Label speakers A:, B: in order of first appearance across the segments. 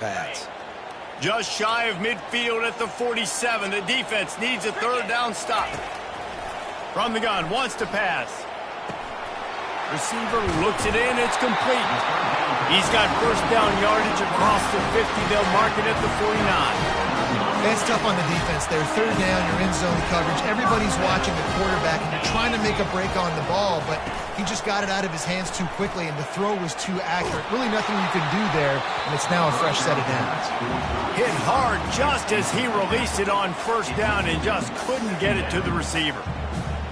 A: pads.
B: Just shy of midfield at the 47. The defense needs a third down stop. From the gun, wants to pass. Receiver looks it in. It's complete. He's got first down yardage across the 50. They'll mark it at the 49.
C: It's tough on the defense there. Third down, you're in zone coverage. Everybody's watching the quarterback, and you're trying to make a break on the ball, but he just got it out of his hands too quickly, and the throw was too accurate. Really nothing you can do there, and it's now a fresh set of downs.
B: Hit hard just as he released it on first down and just couldn't get it to the receiver.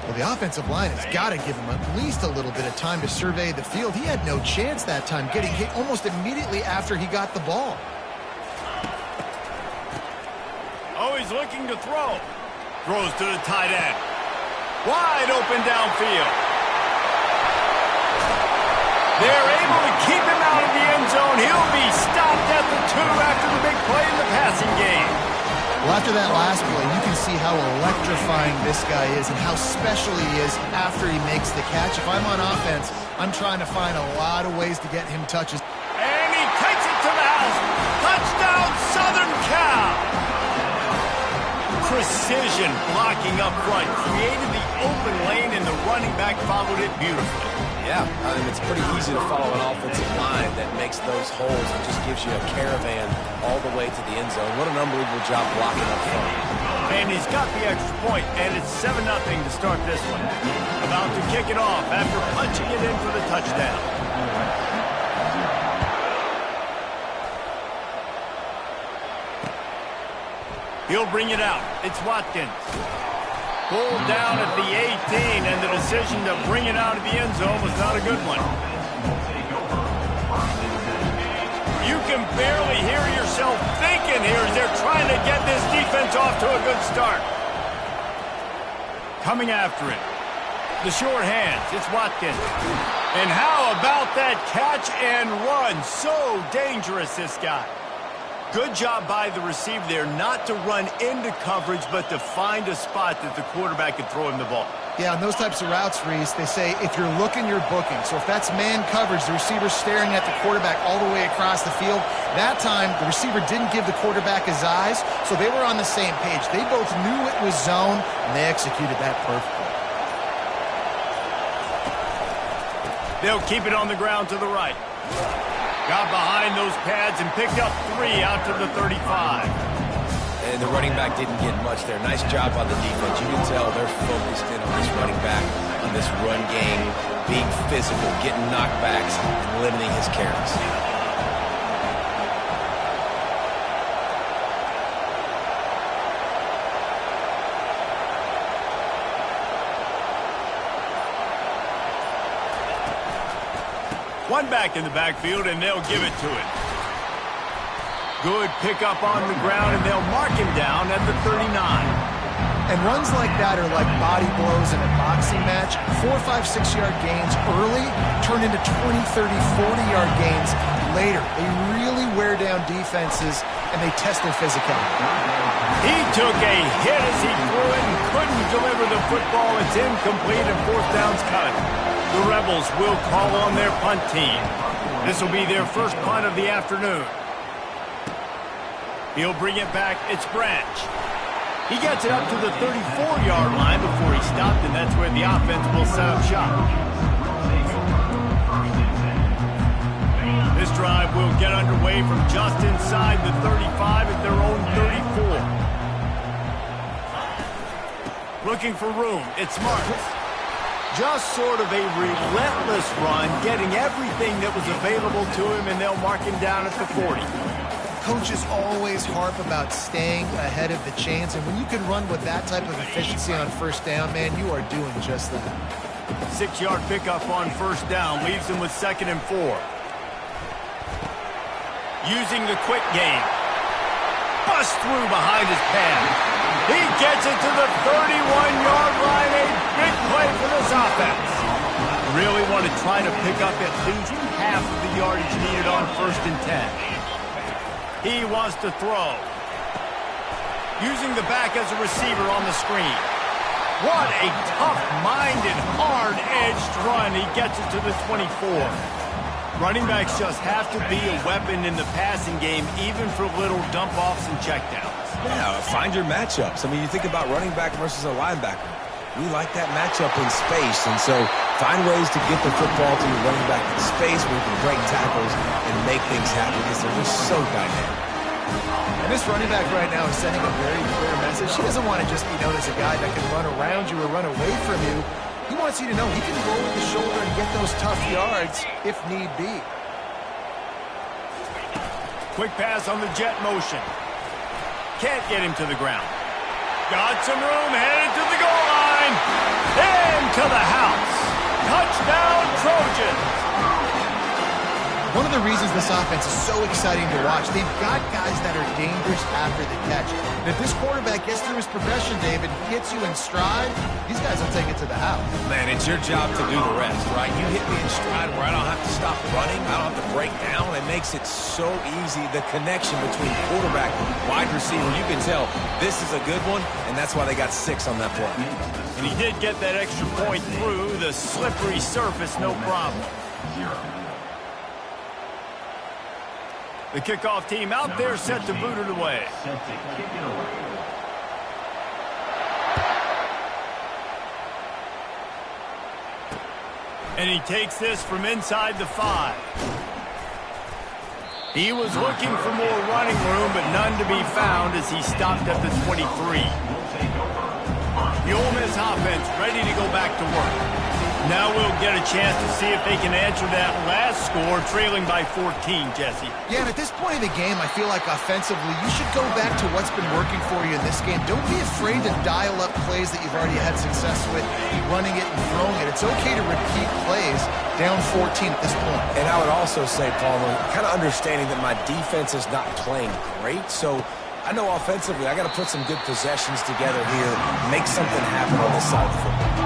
C: Well, the offensive line has got to give him at least a little bit of time to survey the field. He had no chance that time, getting hit almost immediately after he got the ball.
B: Oh, he's looking to throw. Throws to the tight end. Wide open downfield. They're able to keep him out of the end zone. He'll be stopped at the 2 after the big play in the passing game.
C: Well, after that last play, you can see how electrifying this guy is and how special he is after he makes the catch. If I'm on offense, I'm trying to find a lot of ways to get him touches.
B: And he takes it to the house. Touchdown, Southern Cal. Precision blocking up front, created the open lane, and the running back followed it beautifully.
A: Yeah, I mean, it's pretty easy to follow an offensive line that makes those holes and just gives you a caravan all the way to the end zone. What an unbelievable job blocking up front.
B: And he's got the extra point, and it's 7-0 to start this one. About to kick it off after punching it in for the touchdown. He'll bring it out. It's Watkins. Pulled down at the 18, and the decision to bring it out of the end zone was not a good one. You can barely hear yourself thinking here as they're trying to get this defense off to a good start. Coming after it. The short hands. It's Watkins. And how about that catch and run? So dangerous, this guy. Good job by the receiver there not to run into coverage, but to find a spot that the quarterback could throw him the ball.
C: Yeah, on those types of routes, Reese, they say if you're looking, you're booking. So if that's man coverage, the receiver's staring at the quarterback all the way across the field. That time, the receiver didn't give the quarterback his eyes, so they were on the same page. They both knew it was zone, and they executed that perfectly.
B: They'll keep it on the ground to the right. Got behind those pads and picked up 3 out to the 35.
A: And the running back didn't get much there. Nice job on the defense. You can tell they're focused in on this running back, on this run game, being physical, getting knockbacks, and limiting his carries.
B: One back in the backfield, and they'll give it to it. Good pickup on the ground, and they'll mark him down at the 39.
C: And runs like that are like body blows in a boxing match. 4, 5, 6-yard gains early turn into 20, 30, 40-yard gains later. They really wear down defenses, and they test their physicality.
B: He took a hit as he threw it and couldn't deliver the football. It's incomplete, and fourth down's cut. The Rebels will call on their punt team. This will be their first punt of the afternoon. He'll bring it back. It's Branch. He gets it up to the 34-yard line before he stopped, and that's where the offense will set up shop. This drive will get underway from just inside the 35 at their own 34. Looking for room. It's Martins. Just sort of a relentless run, getting everything that was available to him, and they'll mark him down at the 40.
C: Coaches always harp about staying ahead of the chains, and when you can run with that type of efficiency on first down, man, you are doing just that.
B: 6-yard pickup on first down leaves him with 2nd and 4. Using the quick game. Bust through behind his pad. He gets it to the 31-yard line. A big play for this offense. Really want to try to pick up at least half of the yardage needed on 1st and 10. He wants to throw. Using the back as a receiver on the screen. What a tough-minded, hard-edged run. He gets it to the 24. Running backs just have to be a weapon in the passing game, even for little dump-offs and checkdowns.
A: Yeah, find your matchups. I mean, you think about running back versus a linebacker. We like that matchup in space, and so find ways to get the football to your running back in space where you can break tackles and make things happen because they're just so dynamic.
C: And this running back right now is sending a very clear message. He doesn't want to just be known as a guy that can run around you or run away from you. He wants you to know he can roll with the shoulder and get those tough yards if need be.
B: Quick pass on the jet motion. Can't get him to the ground. Got some room, headed to the goal line. And to the house. Touchdown, Trojans.
C: One of the reasons this offense is so exciting to watch, they've got guys that are dangerous after the catch. And if this quarterback gets through his progression, David, hits you in stride, these guys will take it to the house.
A: Man, it's your job to do the rest, right? You hit me in stride where I don't have to stop running, I don't have to break down. It makes it so easy. The connection between quarterback and wide receiver, you can tell this is a good one, and that's why they got 6 on that play.
B: And he did get that extra point through the slippery surface, no problem. The kickoff team out there set to boot it away. And he takes this from inside the 5. He was looking for more running room, but none to be found as he stopped at the 23. The Ole Miss offense ready to go back to work. Now we'll get a chance to see if they can answer that last score, trailing by 14, Jesse.
C: Yeah, and at this point of the game, I feel like offensively, you should go back to what's been working for you in this game. Don't be afraid to dial up plays that you've already had success with, running it and throwing it. It's okay to repeat plays down 14 at this point.
A: And I would also say, Palmer, kind of understanding that my defense is not playing great, so I know offensively I got to put some good possessions together here, make something happen on this side of the football.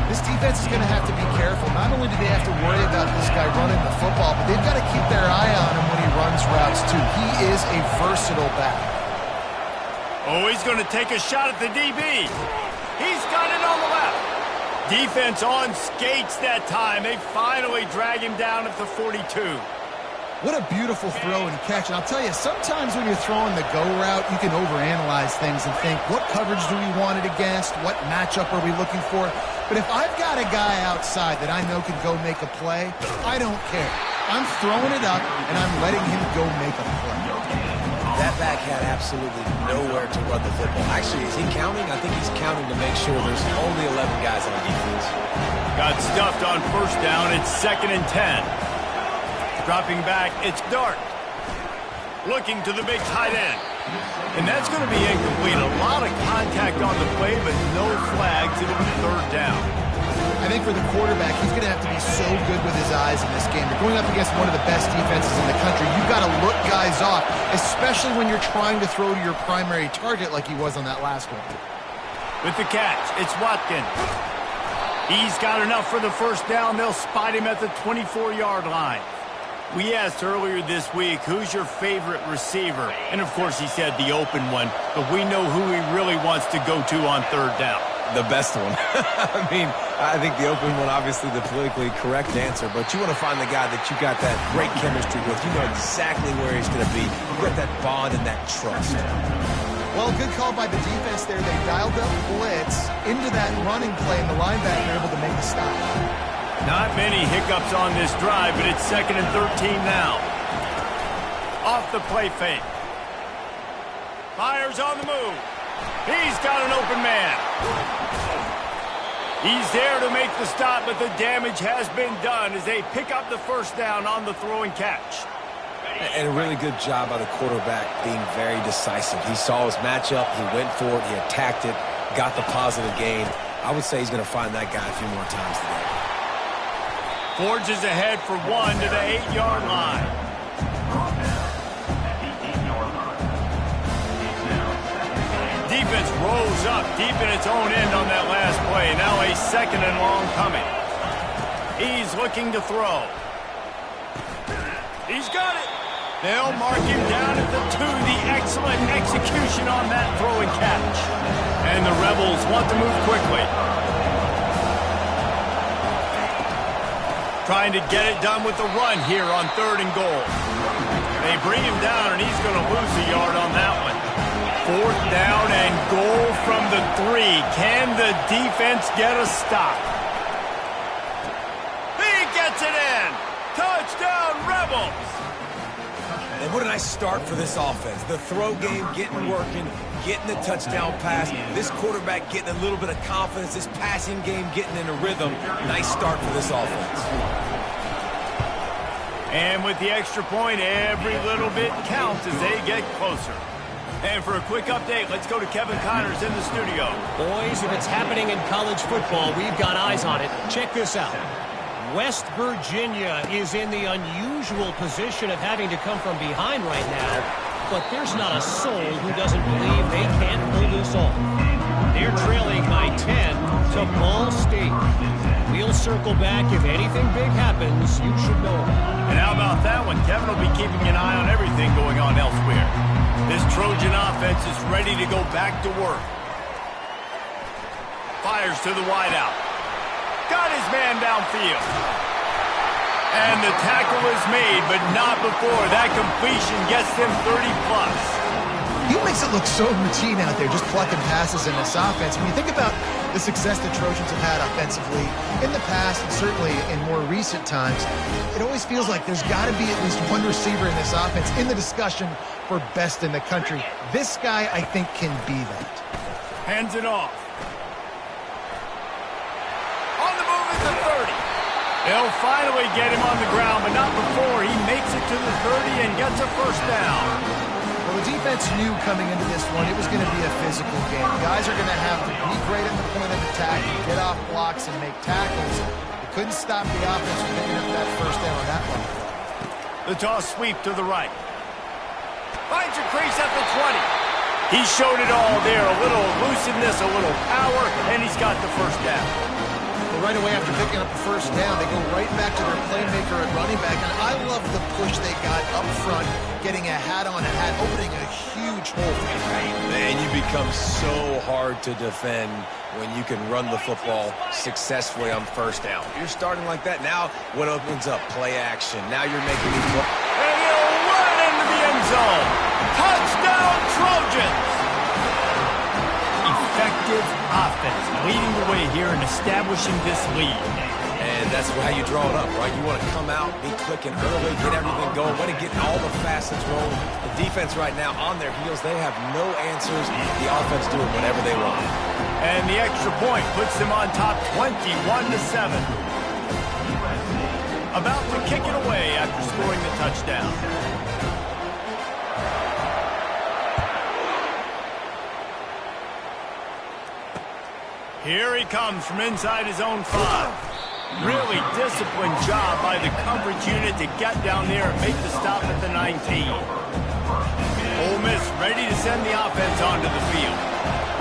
C: This defense is going to have to be careful. Not only do they have to worry about this guy running the football, but they've got to keep their eye on him when he runs routes, too. He is a versatile back.
B: Oh, he's going to take a shot at the DB. He's got it on the left. Defense on skates that time. They finally drag him down at the 42.
C: What a beautiful throw and catch. And I'll tell you, sometimes when you're throwing the go route, you can overanalyze things and think, what coverage do we want it against? What matchup are we looking for? But if I've got a guy outside that I know can go make a play, I don't care. I'm throwing it up, and I'm letting him go make a play.
A: That back had absolutely nowhere to run the football. Actually, is he counting? I think he's counting to make sure there's only 11 guys on defense.
B: Got stuffed on first down. It's 2nd and 10. Dropping back, it's Dart. Looking to the big tight end. And that's going to be incomplete. A lot of contact on the play, but no flags. It'll be 3rd down.
C: I think for the quarterback, he's going to have to be so good with his eyes in this game. You're going up against one of the best defenses in the country. You've got to look guys off, especially when you're trying to throw to your primary target like he was on that last one.
B: With the catch, it's Watkins. He's got enough for the first down. They'll spot him at the 24-yard line. We asked earlier this week, who's your favorite receiver? And, of course, he said the open one, but we know who he really wants to go to on 3rd down.
A: The best one. I mean, I think the open one, obviously the politically correct answer, but you want to find the guy that you got that great chemistry with. You know exactly where he's going to be. You got that bond and that trust.
C: Well, good call by the defense there. They dialed up blitz into that running play, and the linebacker able to make a stop.
B: Not many hiccups on this drive, but it's 2nd and 13 now. Off the play fake. Fires on the move. He's got an open man. He's there to make the stop, but the damage has been done as they pick up the first down on the throw and catch.
A: And a really good job by the quarterback being very decisive. He saw his matchup, he went for it, he attacked it, got the positive gain. I would say he's going to find that guy a few more times today.
B: Forges ahead for 1 to the 8-yard line. Defense rolls up deep in its own end on that last play. Now a 2nd and long coming. He's looking to throw. He's got it. They'll mark him down at the 2. The excellent execution on that throw and catch. And the Rebels want to move quickly. Trying to get it done with the run here on 3rd and goal. They bring him down, and he's going to lose a yard on that one. 4th down and goal from the 3. Can the defense get a stop? He gets it in. Touchdown, Rebels.
A: And what a nice start for this offense. The throw game getting working, getting the touchdown pass. This quarterback getting a little bit of confidence. This passing game getting in a rhythm. Nice start for this offense.
B: And with the extra point, every little bit counts as they get closer. And for a quick update, let's go to Kevin Connors in the studio.
D: Boys, if it's happening in college football, we've got eyes on it. Check this out. West Virginia is in the unusual position of having to come from behind right now, but there's not a soul who doesn't believe they can't pull this off. They're trailing by 10 to Ball State. We'll circle back. If anything big happens, you should know about it.
B: And how about that one? Kevin will be keeping an eye on everything going on elsewhere. This Trojan offense is ready to go back to work. Fires to the wideout. Got his man downfield. And the tackle is made, but not before that completion gets him 30-plus.
C: He makes it look so routine out there, just plucking passes in this offense. When you think about the success the Trojans have had offensively in the past, and certainly in more recent times, it always feels like there's got to be at least one receiver in this offense in the discussion for best in the country. This guy, I think, can be that.
B: Hands it off. On the move at the 30. They'll finally get him on the ground, but not before he makes it to the 30 and gets a first down.
C: Well, the defense knew coming into this one it was going to be a physical game. Guys are going to have to be great in the point of attack, get off blocks, and make tackles. They couldn't stop the offense from picking up that first down on that one.
B: The toss sweep to the right. Finds a crease at the 20. He showed it all there. A little elusiveness, a little power, and he's got the first down.
C: Well, right away after picking up the first down, they go right back to their playmaker at running back. And I love the push they got up front, getting a hat on a hat, opening a huge hole for the right.
A: Man, you become so hard to defend when you can run the football successfully on first down. You're starting like that. Now, what opens up? Play action. Now you're making these play.
B: And he'll run into the end zone. Touchdown, Trojans! Effective offense, leading the way here and establishing this lead.
A: And that's how you draw it up, right? You want to come out, be clicking early, get everything going, want to get all the facets rolling. The defense right now on their heels, they have no answers. The offense doing whatever they want.
B: And the extra point puts them on top 21-7. About to kick it away after scoring the touchdown. Here he comes from inside his own 5. Really disciplined job by the coverage unit to get down there and make the stop at the 19. Ole Miss ready to send the offense onto the field.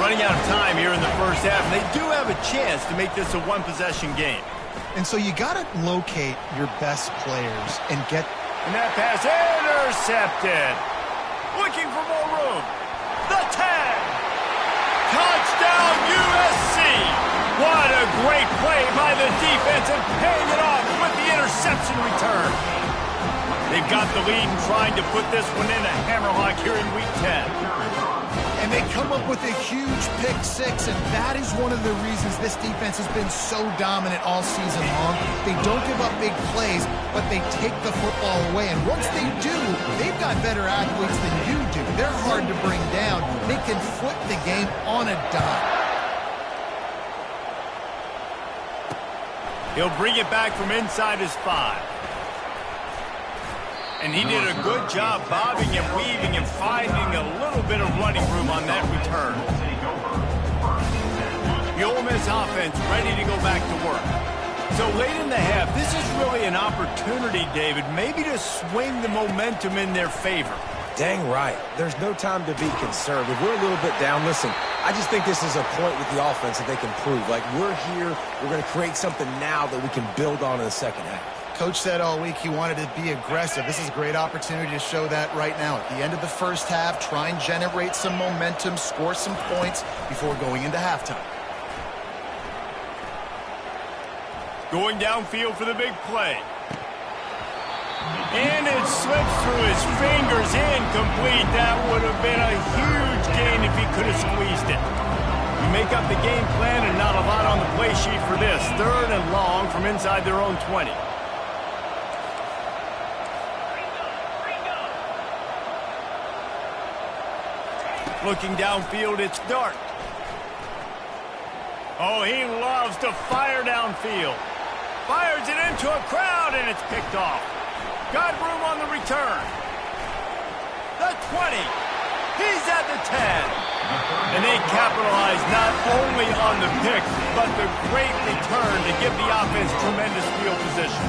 B: Running out of time here in the first half, and they do have a chance to make this a one-possession game.
C: And so you got to locate your best players and get...
B: And that pass intercepted. Looking for more room. The 10. Touchdown, USC! What a great play by the defense and paying it off with the interception return. They've got the lead and trying to put this one in a hammerlock here in Week 10.
C: And they come up with a huge pick 6, and that is one of the reasons this defense has been so dominant all season long. They don't give up big plays, but they take the football away. And once they do, they've got better athletes than you do. They're hard to bring down. They can flip the game on a dime.
B: He'll bring it back from inside his 5. And he did a good job bobbing and weaving and finding a little bit of running room on that return. The Ole Miss offense ready to go back to work. So late in the half, this is really an opportunity, David, maybe to swing the momentum in their favor.
A: Dang right. There's no time to be concerned. If we're a little bit down, listen, I just think this is a point with the offense that they can prove. Like, we're here, we're going to create something now that we can build on in the second half.
C: Coach said all week he wanted to be aggressive. This is a great opportunity to show that right now. At the end of the first half, try and generate some momentum, score some points before going into halftime.
B: Going downfield for the big play. And it slips through his fingers, incomplete. That would have been a huge gain if he could have squeezed it. You make up the game plan and not a lot on the play sheet for this. 3rd and long from inside their own 20. Looking downfield, it's Dart. Oh, he loves to fire downfield. Fires it into a crowd, and it's picked off. Got room on the return. The 20. He's at the 10. And they capitalize not only on the pick, but the great return to give the offense tremendous field position.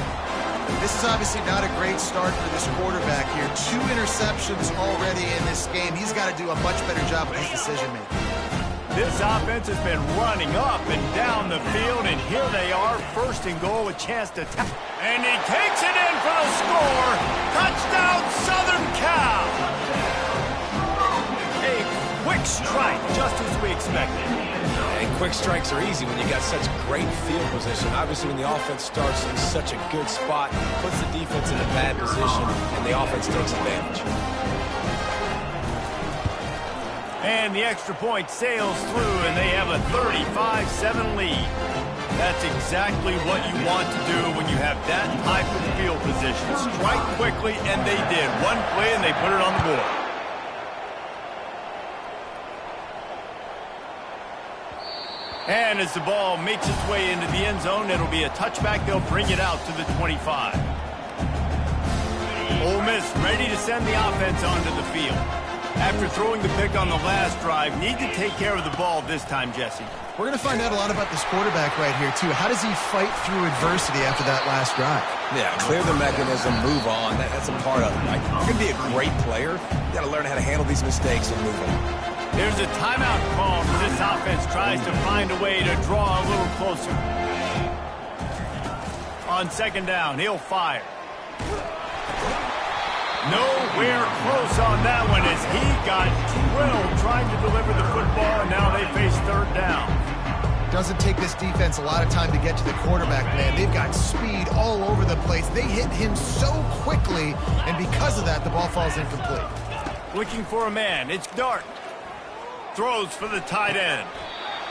C: This is obviously not a great start for this quarterback here. 2 interceptions already in this game. He's got to do a much better job with his decision-making.
B: This offense has been running up and down the field, and here they are, 1st and goal, a chance to tap. And he takes it in for the score. Touchdown, Southern Cal. A quick strike, just as we expected.
A: And quick strikes are easy when you got such great field position. Obviously, when the offense starts in such a good spot, puts the defense in a bad position, and the offense takes advantage.
B: And the extra point sails through, and they have a 35-7 lead. That's exactly what you want to do when you have that type of field position. Strike quickly, and they did. One play, and they put it on the board. And as the ball makes its way into the end zone, it'll be a touchback. They'll bring it out to the 25. Ole Miss ready to send the offense onto the field. After throwing the pick on the last drive, need to take care of the ball this time, Jesse.
C: We're going to find out a lot about this quarterback right here, too. How does he fight through adversity after that last drive?
A: Yeah, clear the mechanism, move on. That's a part of it. Like, you're going to be a great player. You got to learn how to handle these mistakes and move on.
B: There's a timeout call as this offense tries to find a way to draw a little closer. On 2nd down, he'll fire. Nowhere close on that one as he got drilled trying to deliver the football, and now they face 3rd down.
C: Doesn't take this defense a lot of time to get to the quarterback, man. They've got speed all over the place. They hit him so quickly, and because of that, the ball falls incomplete.
B: Looking for a man. It's Dart. Throws for the tight end.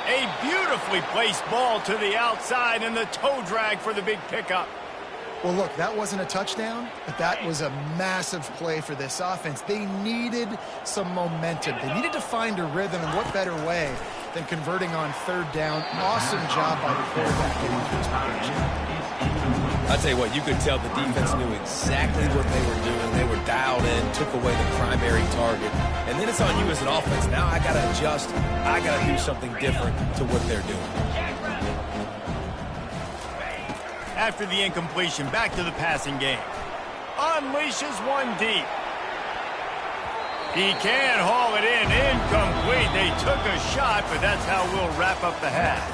B: A beautifully placed ball to the outside, and the toe drag for the big pickup.
C: Well, look, that wasn't a touchdown, but that was a massive play for this offense. They needed some momentum. They needed to find a rhythm, and what better way than converting on 3rd down. Awesome job by the quarterback getting to his position.
A: I'll tell you what, you could tell the defense knew exactly what they were doing. They were dialed in, took away the primary target. And then it's on you as an offense. Now I got to adjust. I got to do something different to what they're doing.
B: After the incompletion, back to the passing game. Unleashes one deep. He can haul it in. Incomplete. They took a shot, but that's how we'll wrap up the half.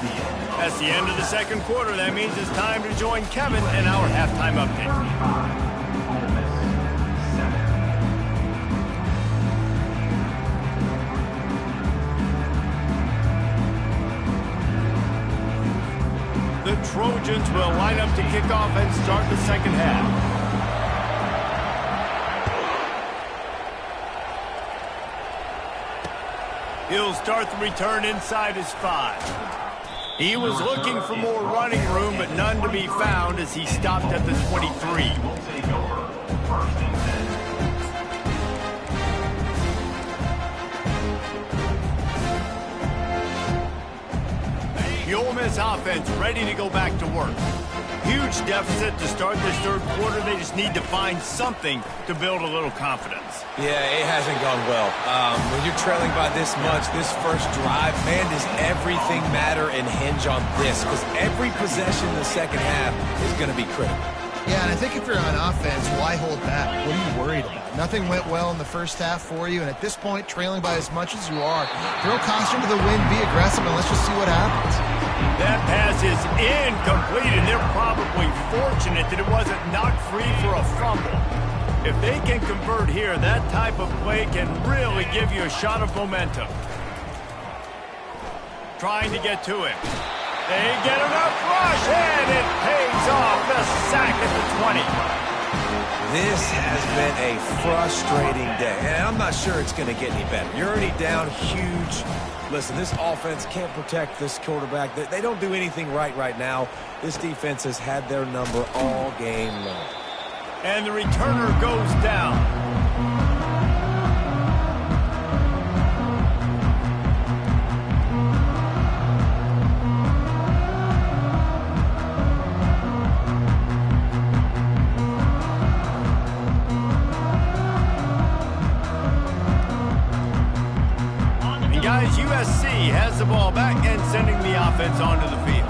B: That's the end of the 2nd quarter. That means it's time to join Kevin in our halftime update. The Trojans will line up to kick off and start the 2nd half. He'll start the return inside his 5. He was looking for more running room, but none to be found as he stopped at the 23. The Ole Miss offense ready to go back to work. Huge deficit to start this 3rd quarter. They just need to find something to build a little confidence.
A: Yeah, it hasn't gone well. When you're trailing by this much, this first drive, man, does everything matter and hinge on this? Because every possession in the 2nd half is going to be critical.
C: Yeah, and I think if you're on offense, why hold back? What are you worried about? Nothing went well in the first half for you, and at this point, trailing by as much as you are, throw caution to the wind, be aggressive, and let's just see what happens.
B: That pass is incomplete, and they're probably fortunate that it wasn't knocked free for a fumble. If they can convert here, that type of play can really give you a shot of momentum. Trying to get to him. They get enough rush, and it pays off. The sack at the 20.
A: This has been a frustrating day, and I'm not sure it's going to get any better. You're already down huge. Listen, this offense can't protect this quarterback. They don't do anything right now. This defense has had their number all game long.
B: And the returner goes down. Guys, USC has the ball back and sending the offense onto the field.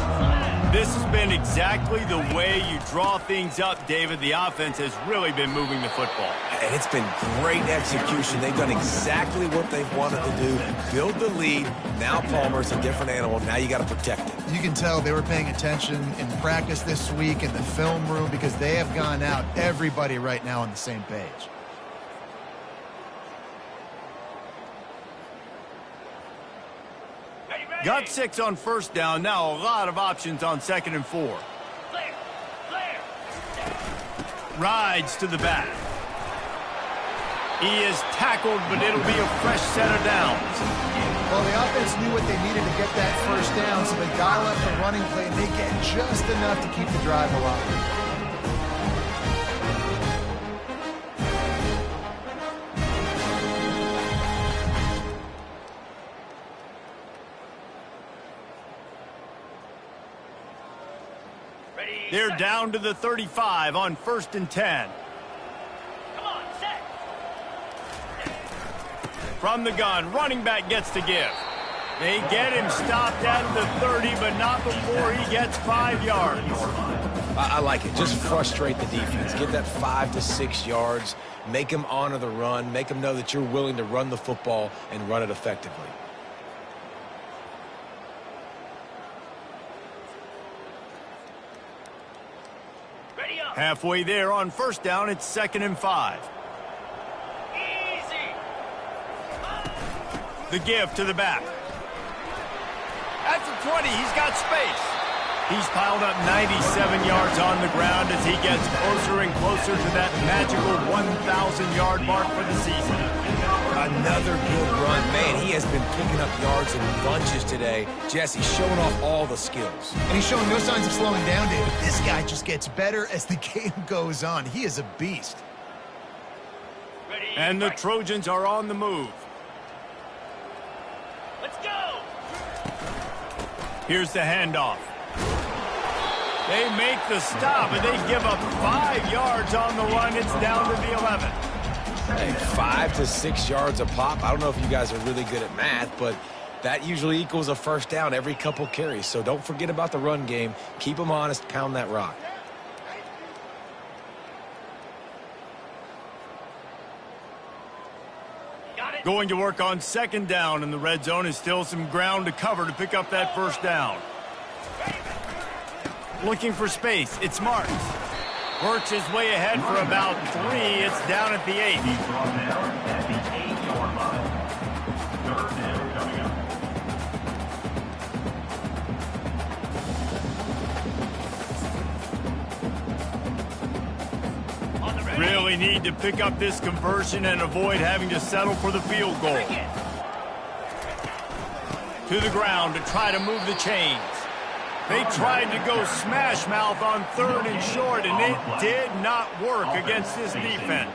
B: This has been exactly the way you draw things up, David. The offense has really been moving the football.
A: And it's been great execution. They've done exactly what they've wanted to do. Build the lead. Now Palmer's a different animal. Now you got to protect it.
C: You can tell they were paying attention in practice this week in the film room because they have gone out, everybody right now on the same page.
B: Got 6 on first down. Now a lot of options on 2nd and 4. Rides to the back. He is tackled, but it'll be a fresh set of downs.
C: Well, the offense knew what they needed to get that first down, so they dial up the running play, and they get just enough to keep the drive alive.
B: They're down to the 35 on 1st and 10.
E: Come on, set.
B: From the gun, running back gets to give. They get him stopped at the 30, but not before he gets 5 yards.
A: I like it. Just frustrate the defense. Get that 5 to 6 yards. Make them honor the run. Make them know that you're willing to run the football and run it effectively.
B: Halfway there on first down, it's 2nd and 5.
E: Easy.
B: The give to the back. At the 20, he's got space. He's piled up 97 yards on the ground as he gets closer and closer to that magical 1,000-yard mark for the season.
A: Another good run. Man, he has been picking up yards in bunches today. Jesse showing off all the skills.
C: And he's showing no signs of slowing down, David. This guy just gets better as the game goes on. He is a beast.
B: And the Trojans are on the move.
E: Let's go.
B: Here's the handoff. They make the stop, and they give up 5 yards on the run. It's down to the 11.
A: Hey, 5 to 6 yards a pop. I don't know if you guys are really good at math, but that usually equals a first down every couple carries. So don't forget about the run game. Keep them honest. Pound that rock.
B: Going to work on 2nd down, and the red zone is still some ground to cover to pick up that first down. Looking for space. It's Marks. Works his way ahead for about 3. It's down at the 8. Really need to pick up this conversion and avoid having to settle for the field goal. To the ground to try to move the chains. They tried to go smash mouth on 3rd and short, and it did not work against this defense.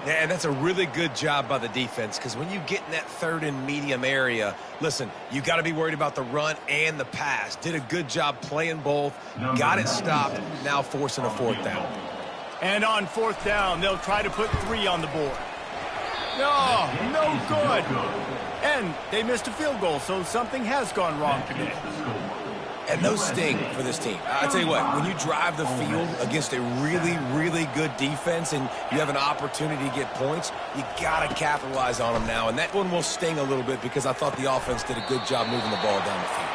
A: Yeah, and that's a really good job by the defense, because when you get in that 3rd and medium area, listen, you got to be worried about the run and the pass. Did a good job playing both, got it stopped, now forcing a 4th down.
B: And on 4th down, they'll try to put 3 on the board. No good. And they missed a field goal, so something has gone wrong today.
A: And those sting for this team. I tell you what, when you drive the field against a really, really good defense and you have an opportunity to get points, you got to capitalize on them now. And that one will sting a little bit because I thought the offense did a good job moving the ball down the field.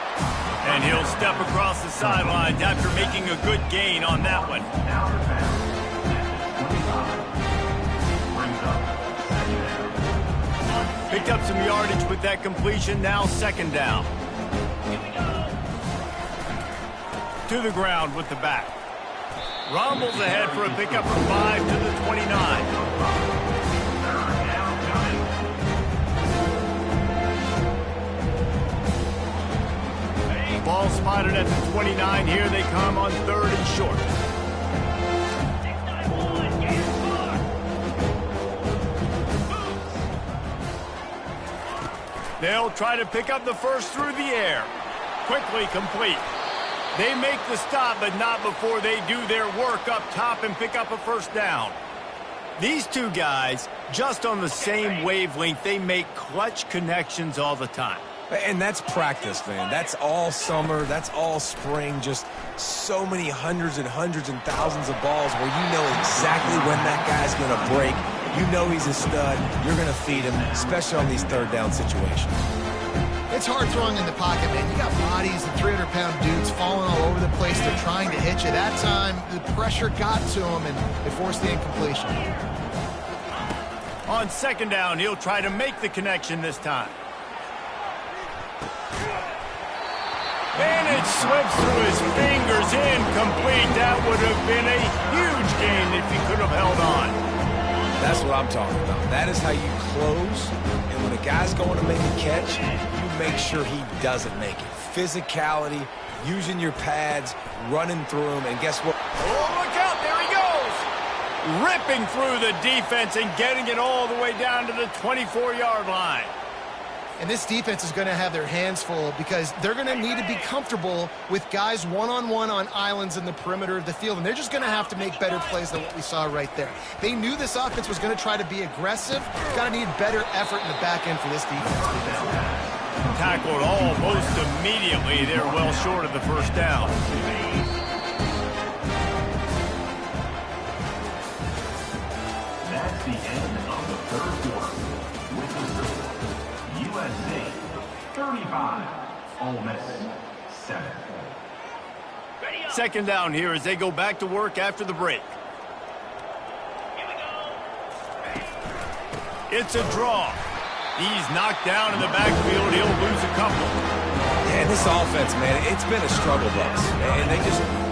B: And he'll step across the sidelines after making a good gain on that one. Picked up some yardage with that completion, now 2nd down. to the ground with the back. Rumbles ahead for a pickup from 5 to the 29. Ball spotted at the 29. Here they come on 3rd and short.
E: 691, get it, score.
B: They'll try to pick up the first through the air. Quickly complete. They make the stop, but not before they do their work up top and pick up a first down. These two guys, just on the same wavelength, they make clutch connections all the time.
A: And that's practice, man. That's all summer. That's all spring. Just so many hundreds and thousands of balls where you know exactly when that guy's going to break. You know he's a stud. You're going to feed him, especially on these 3rd down situations.
C: It's hard throwing in the pocket, man. You got bodies and 300-pound dudes falling all over the place. They're trying to hit you. That time, the pressure got to him, and it forced the incompletion.
B: On 2nd down, he'll try to make the connection this time. And it slips through his fingers, incomplete. That would have been a huge gain if he could have held on.
A: That's what I'm talking about. That is how you close. And when a guy's going to make a catch, you make sure he doesn't make it. Physicality, using your pads, running through them, and guess what?
B: Oh, look out, there he goes! Ripping through the defense and getting it all the way down to the 24-yard line.
C: And this defense is going to have their hands full because they're going to need to be comfortable with guys one-on-one on islands in the perimeter of the field. And they're just going to have to make better plays than what we saw right there. They knew this offense was going to try to be aggressive. Got to need better effort in the back end for this defense.
B: Tackled almost immediately. They're well short of the first down.
F: That's the end of the 3rd quarter. With the score, USA 35, Ole Miss 7.
B: 2nd down here as they go back to work after the break.
E: Here we go.
B: It's a draw. He's knocked down in the backfield. He'll lose a couple.
A: Yeah, this offense, man, it's been a struggle bus. And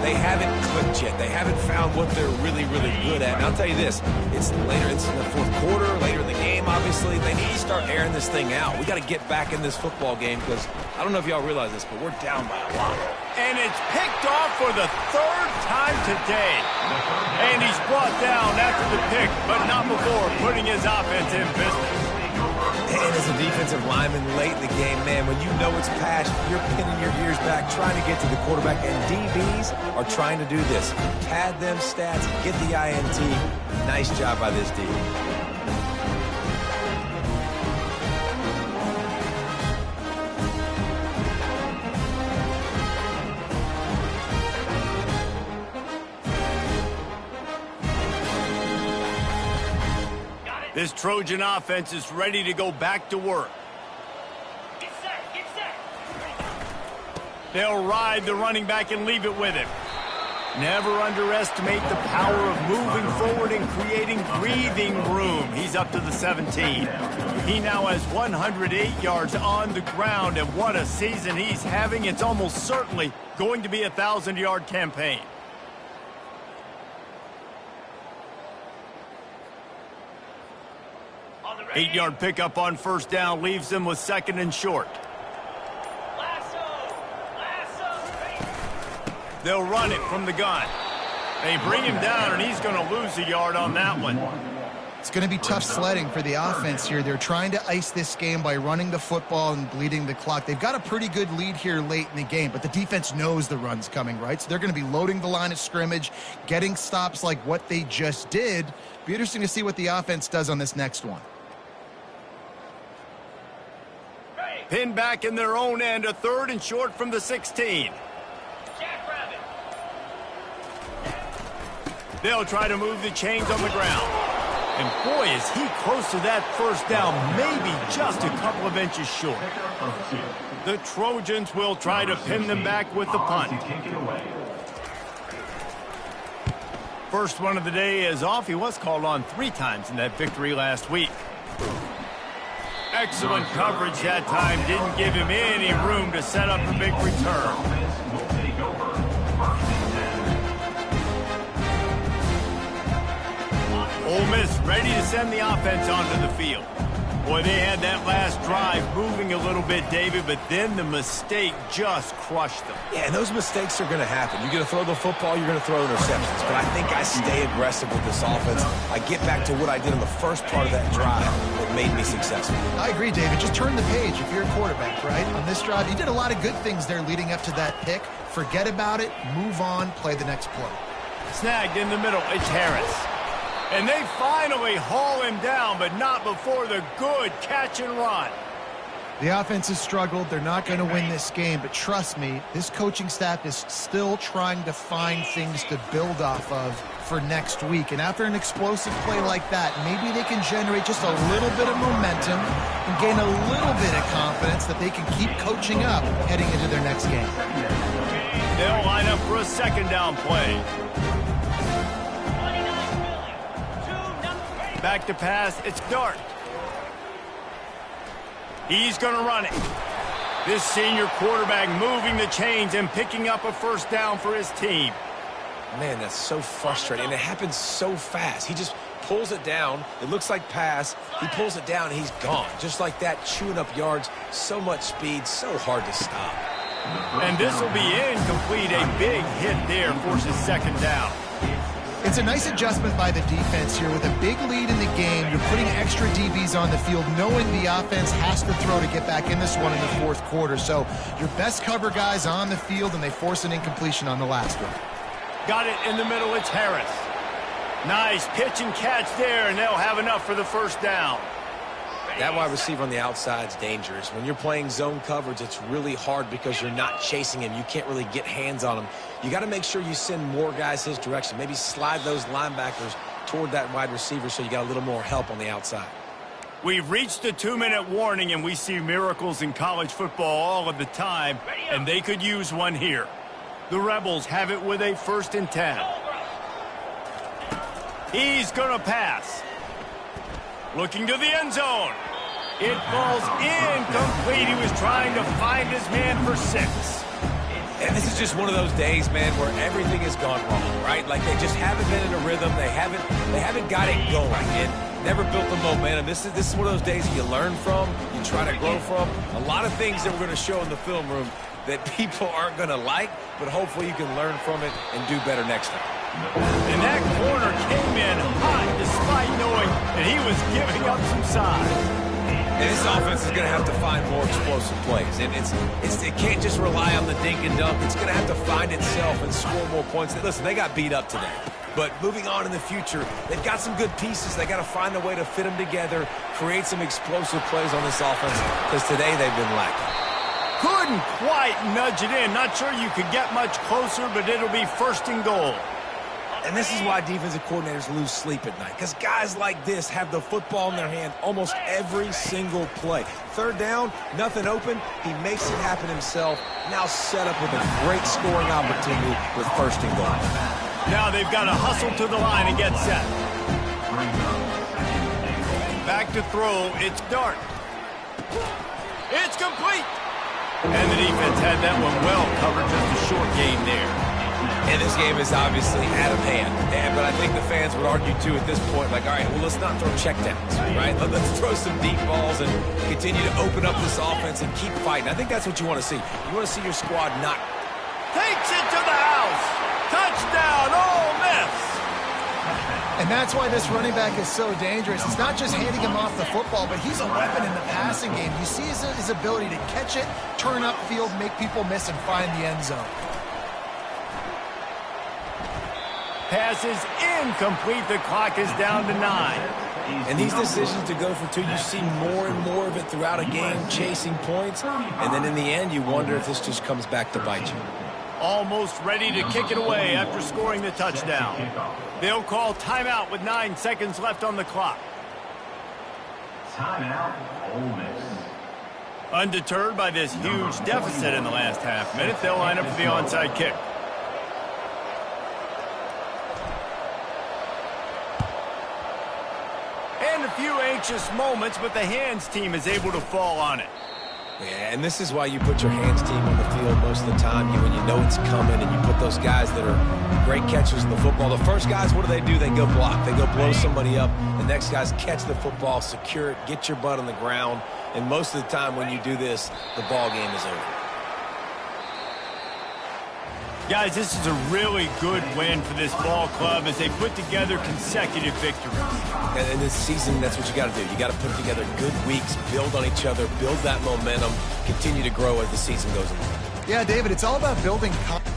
A: they haven't clicked yet. They haven't found what they're really, really good at. And I'll tell you this, it's in the 4th quarter, later in the game, obviously. They need to start airing this thing out. We got to get back in this football game because I don't know if y'all realize this, but we're down by a lot.
B: And it's picked off for the 3rd time today. And he's brought down after the pick, but not before putting his offense in business.
A: And as a defensive lineman late in the game, man, when you know it's passed, you're pinning your ears back, trying to get to the quarterback. And DBs are trying to do this. Pad them stats, get the INT. Nice job by this D.
B: This Trojan offense is ready to go back to work.
E: Get set, get set.
B: They'll ride the running back and leave it with him. Never underestimate the power of moving forward and creating breathing room. He's up to the 17. He now has 108 yards on the ground, and what a season he's having. It's almost certainly going to be a 1,000-yard campaign.
E: On the ready.
B: 8-yard pickup on 1st down leaves them with 2nd and short.
E: Lasso, ready.
B: They'll run it from the gun. They bring him down, and he's going to lose a yard on that one.
C: It's going to be tough sledding for the offense here. They're trying to ice this game by running the football and bleeding the clock. They've got a pretty good lead here late in the game, but the defense knows the run's coming, right? So they're going to be loading the line of scrimmage, getting stops like what they just did. Be interesting to see what the offense does on this next one.
B: Pinned back in their own end, a 3rd and short from the 16.
E: Jackrabbit.
B: They'll try to move the chains on the ground. And boy, is he close to that 1st down, maybe just a couple of inches short. The Trojans will try to pin them back with the punt. First one of the day is off. He was called on 3 times in that victory last week. Excellent coverage that time. Didn't give him any room to set up a big return. Ole Miss ready to send the offense onto the field. Boy, they had that last drive moving a little bit, David, but then the mistake just crushed them.
A: Yeah, and those mistakes are going to happen. You're going to throw the football, you're going to throw interceptions. But I think I stay aggressive with this offense. I get back to what I did in the first part of that drive that made me successful.
C: I agree, David. Just turn the page if you're a quarterback, right? On this drive, you did a lot of good things there leading up to that pick. Forget about it, move on, play the next play.
B: Snagged in the middle, it's Harris. And they finally haul him down, but not before the good catch and run.
C: The offense has struggled. They're not going to win this game, but trust me, this coaching staff is still trying to find things to build off of for next week. And after an explosive play like that, maybe they can generate just a little bit of momentum and gain a little bit of confidence that they can keep coaching up heading into their next game.
B: They'll line up for a second down play. Back to pass, it's Dart. He's going to run it. This senior quarterback moving the chains and picking up a first down for his team.
A: Man, that's so frustrating, and it happens so fast. He just pulls it down. It looks like pass. He pulls it down, and he's gone. Just like that, chewing up yards. So much speed, so hard to stop.
B: And this will be incomplete. A big hit there forces second down.
C: It's a nice adjustment by the defense here. With a big lead in the game, you're putting extra DBs on the field, knowing the offense has to throw to get back in this one in the fourth quarter. So your best cover guys on the field, and they force an incompletion on the last one.
B: Got it in the middle, it's Harris. Nice pitch and catch there, and they'll have enough for the first down.
A: That wide receiver on the outside is dangerous. When you're playing zone coverage, it's really hard because you're not chasing him. You can't really get hands on him. You got to make sure you send more guys his direction. Maybe slide those linebackers toward that wide receiver so you got a little more help on the outside.
B: We've reached the 2-minute warning, and we see miracles in college football all of the time, and they could use one here. The Rebels have it with a 1st and 10. He's going to pass. Looking to the end zone. It falls incomplete. He was trying to find his man for 6.
A: And this is just one of those days, man, where everything has gone wrong, right? Like they just haven't been in a rhythm. They haven't got it going. It never built the momentum. This is one of those days you learn from, you try to grow from. A lot of things that we're going to show in the film room that people aren't going to like, but hopefully you can learn from it and do better next time.
B: And that corner came in hot despite knowing that he was giving up some size.
A: And this offense is going to have to find more explosive plays. And it can't just rely on the dink and dunk. It's going to have to find itself and score more points. Listen, they got beat up today. But moving on in the future, they've got some good pieces. They got to find a way to fit them together, create some explosive plays on this offense, because today they've been lacking.
B: Couldn't quite nudge it in. Not sure you could get much closer, but it'll be 1st and goal.
A: And this is why defensive coordinators lose sleep at night, because guys like this have the football in their hand almost every single play. 3rd down, nothing open. He makes it happen himself. Now set up with a great scoring opportunity with 1st and goal.
B: Now they've got to hustle to the line and get set. Back to throw, it's Dart. It's complete. And the defense had that one well covered, just a short gain there.
A: And this game is obviously out of hand. But I think the fans would argue, too, at this point, like, all right, well, let's not throw checkdowns, right? Let's throw some deep balls and continue to open up this offense and keep fighting. I think that's what you want to see. You want to see your squad not.
B: Takes it to the house. Touchdown, Ole Miss.
C: And that's why this running back is so dangerous. It's not just handing him off the football, but he's a weapon in the passing game. You see his ability to catch it, turn upfield, make people miss, and find the end zone.
B: Pass is incomplete. The clock is down to 9.
A: And these decisions to go for 2, you see more and more of it throughout a game, chasing points. And then in the end, you wonder if this just comes back to bite you.
B: Almost ready to kick it away after scoring the touchdown. They'll call timeout with 9 seconds left on the clock.
F: Timeout, Ole Miss.
B: Undeterred by this huge deficit in the last half minute, they'll line up for the onside kick. And a few anxious moments, but the hands team is able to fall on it.
A: Yeah, and this is why you put your hands team on the field most of the time. When you know it's coming, and you put those guys that are great catchers in the football. The first guys, what do? They go block. They go blow somebody up. The next guys catch the football, secure it, get your butt on the ground. And most of the time when you do this, the ball game is over.
B: Guys, this is a really good win for this ball club as they put together consecutive victories.
A: And in this season, that's what you got to do. You got to put together good weeks, build on each other, build that momentum, continue to grow as the season goes along.
C: Yeah, David, it's all about building confidence.